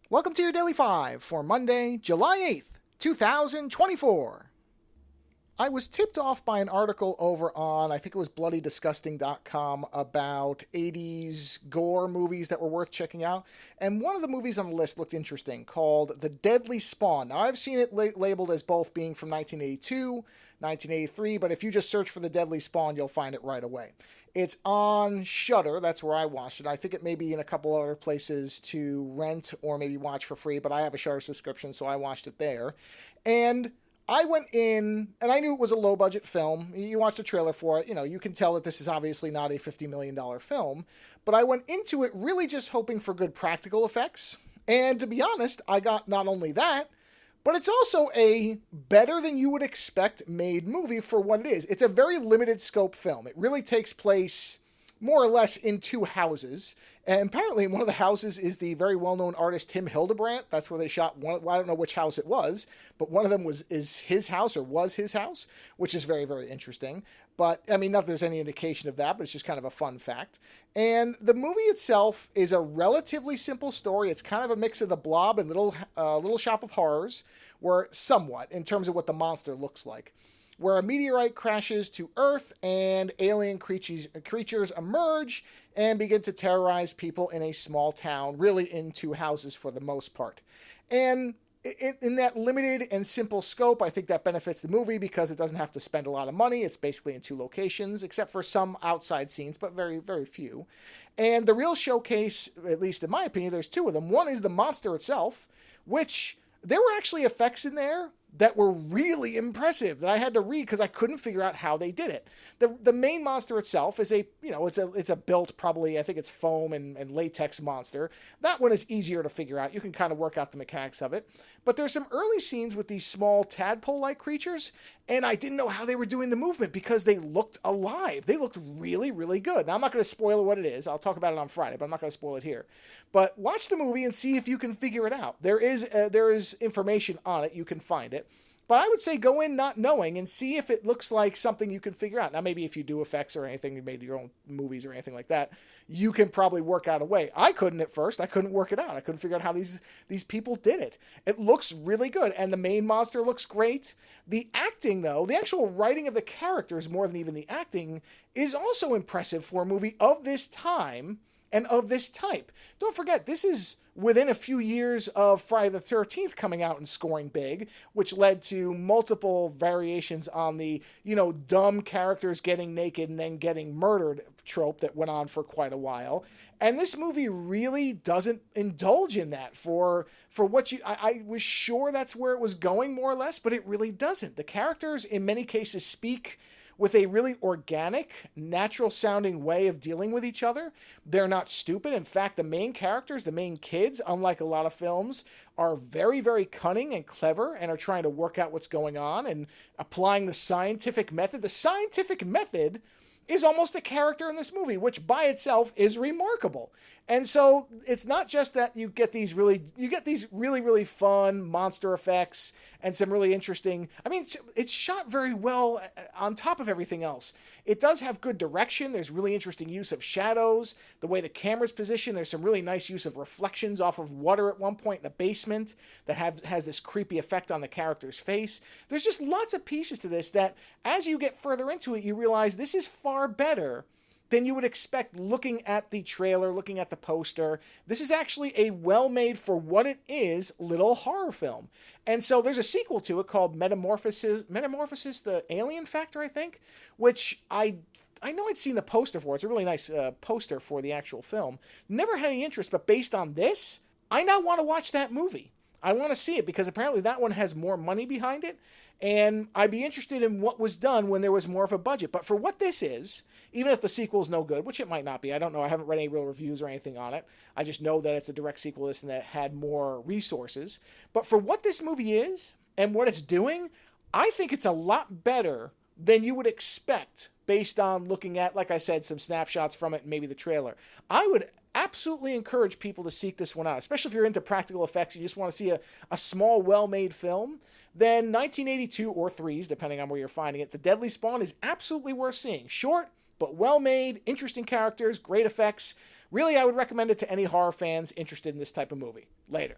Welcome to your Daily 5 for Monday, July 8th, 2024. I was tipped off by an article over on, I think it was bloodydisgusting.com, about 80s gore movies that were worth checking out. And one of the movies on the list looked interesting, called The Deadly Spawn. Now, I've seen it labeled as both being from 1982, 1983, but if you just search for The Deadly Spawn, you'll find it right away. It's on Shudder. That's where I watched it. I think it may be in a couple other places to rent or maybe watch for free, but I have a Shudder subscription, so I watched it there. And I went in, and I knew it was a low-budget film. You watch the trailer for it, you can tell that this is obviously not a $50 million film. But I went into it really just hoping for good practical effects. And to be honest, I got not only that, but it's also a better than you would expect made movie for what it is. It's a very limited scope film. It really takes place more or less in two houses. And apparently one of the houses is the very well-known artist Tim Hildebrandt. That's where they shot one. Well, I don't know which house it was, but one of them is his house or was his house, which is very, very interesting. But, I mean, not that there's any indication of that, but it's just kind of a fun fact. And the movie itself is a relatively simple story. It's kind of a mix of The Blob and Little Shop of Horrors, where somewhat, in terms of what the monster looks like, where a meteorite crashes to Earth and alien creatures emerge and begin to terrorize people in a small town, really in two houses for the most part. And in that limited and simple scope, I think that benefits the movie because it doesn't have to spend a lot of money. It's basically in two locations, except for some outside scenes, but very, very few. And the real showcase, at least in my opinion, there's two of them. One is the monster itself, which there were actually effects in there that were really impressive that I had to read because I couldn't figure out how they did it. The main monster itself is it's a built, probably, I think it's foam and latex monster. That one is easier to figure out. You can kind of work out the mechanics of it. But there's some early scenes with these small tadpole-like creatures, and I didn't know how they were doing the movement because they looked alive. They looked really, really good. Now, I'm not going to spoil what it is. I'll talk about it on Friday, but I'm not going to spoil it here. But watch the movie and see if you can figure it out. There is information on it. You can find it. But I would say go in not knowing and see if it looks like something you can figure out. Now, maybe if you do effects or anything, you made your own movies or anything like that, you can probably work out a way. I couldn't at first. I couldn't work it out. I couldn't figure out how these people did it. It looks really good, and the main monster looks great. The acting, though, the actual writing of the characters more than even the acting, is also impressive for a movie of this time and of this type. Don't forget, this is within a few years of Friday the 13th coming out and scoring big, which led to multiple variations on the, dumb characters getting naked and then getting murdered trope that went on for quite a while. And this movie really doesn't indulge in that for what I was sure that's where it was going more or less, but it really doesn't. The characters in many cases speak with a really organic, natural-sounding way of dealing with each other. They're not stupid. In fact, the main characters, the main kids, unlike a lot of films, are very, very cunning and clever and are trying to work out what's going on and applying the scientific method. The scientific method is almost a character in this movie, which by itself is remarkable. And so it's not just that you get these really, really fun monster effects and some really interesting, it's shot very well on top of everything else. It does have good direction. There's really interesting use of shadows, the way the camera's positioned. There's some really nice use of reflections off of water at one point in the basement that has this creepy effect on the character's face. There's just lots of pieces to this that as you get further into it, you realize this is far better than you would expect looking at the trailer, looking at the poster. This is actually a well-made, for what it is, little horror film. And so there's a sequel to it called Metamorphosis, the Alien Factor, I think, which I know I'd seen the poster for. It's a really nice poster for the actual film. Never had any interest, but based on this, I now want to watch that movie. I want to see it because apparently that one has more money behind it, and I'd be interested in what was done when there was more of a budget. But for what this is, even if the sequel is no good, which it might not be, I don't know, I haven't read any real reviews or anything on it. I just know that it's a direct sequel to this and that it had more resources. But for what this movie is and what it's doing, I think it's a lot better than you would expect based on looking at, like I said, some snapshots from it and maybe the trailer. I would absolutely encourage people to seek this one out, especially if you're into practical effects, you just want to see a small, well-made film. Then 1982 or 3s, depending on where you're finding it, The Deadly Spawn is absolutely worth seeing. Short, but well-made, interesting characters, great effects. Really, I would recommend it to any horror fans interested in this type of movie. Later.